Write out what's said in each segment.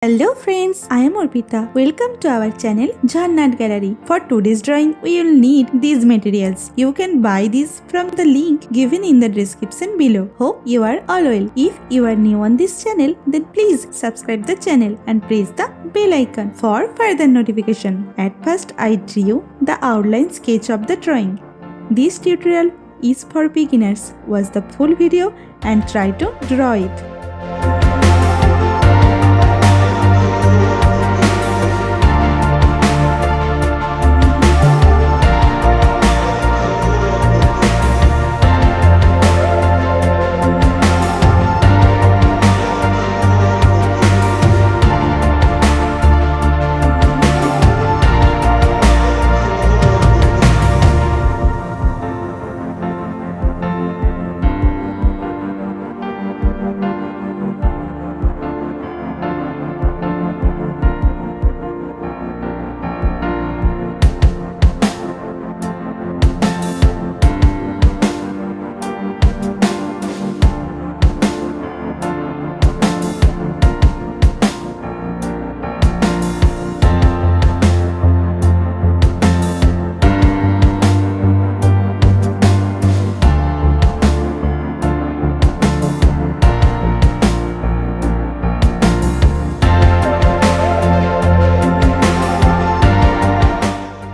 Hello friends, I am Arpita. Welcome to our channel Jharna Gallery. For today's drawing, we will need these materials. You can buy these from the link given in the description below. Hope you are all well. If you are new on this channel, then please subscribe the channel and press the bell icon for further notification. At first, I drew the outline sketch of the drawing. This tutorial is for beginners. Watch the full video and try to draw it.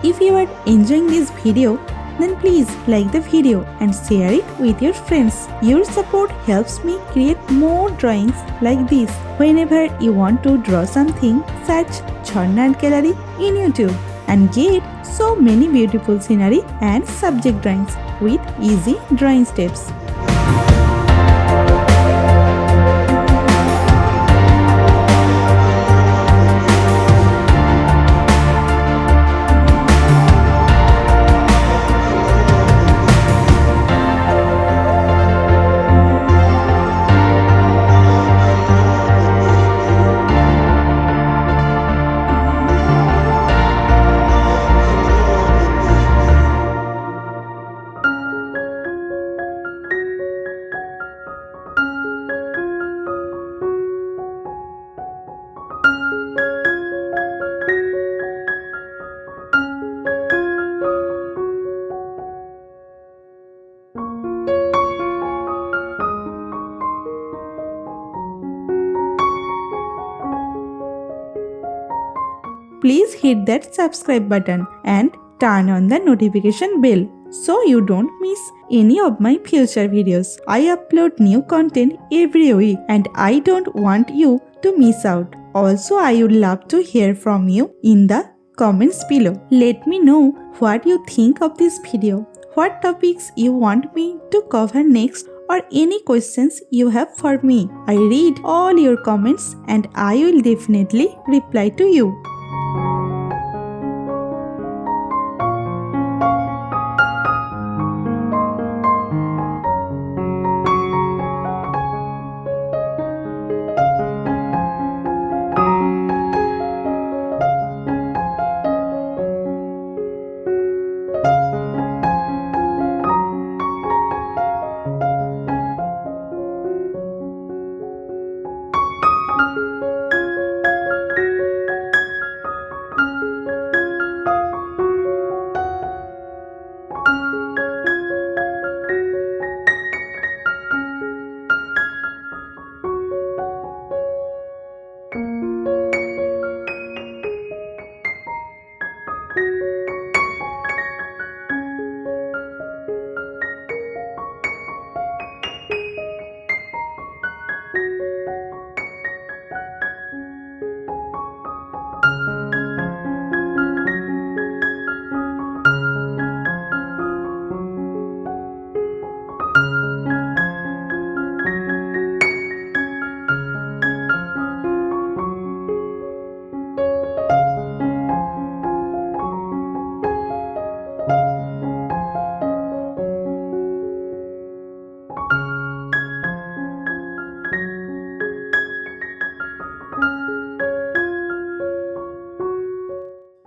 If you are enjoying this video, then please like the video and share it with your friends. Your support helps me create more drawings like this. Whenever you want to draw something, search Jharna Gallery in YouTube and get so many beautiful scenery and subject drawings with easy drawing steps. Please hit that subscribe button and turn on the notification bell so you don't miss any of my future videos. I upload new content every week and I don't want you to miss out. Also, I would love to hear from you in the comments below. Let me know what you think of this video, what topics you want me to cover next, or any questions you have for me. I read all your comments and I will definitely reply to you.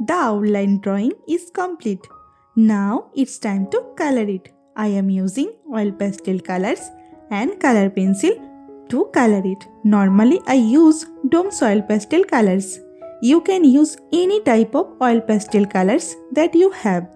The outline drawing is complete. Now it's time to color it. I am using oil pastel colors and color pencil to color it. Normally I use Dome's oil pastel colors. You can use any type of oil pastel colors that you have.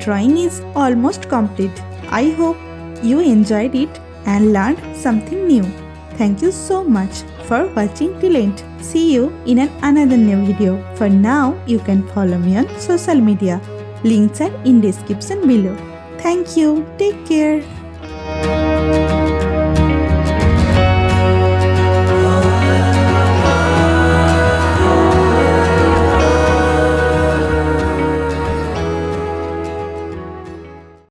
drawing is almost complete. I hope you enjoyed it and learned something new. Thank you so much for watching till end. See you in another new video. For now, you can follow me on social media. Links are in description below. Thank you. Take care.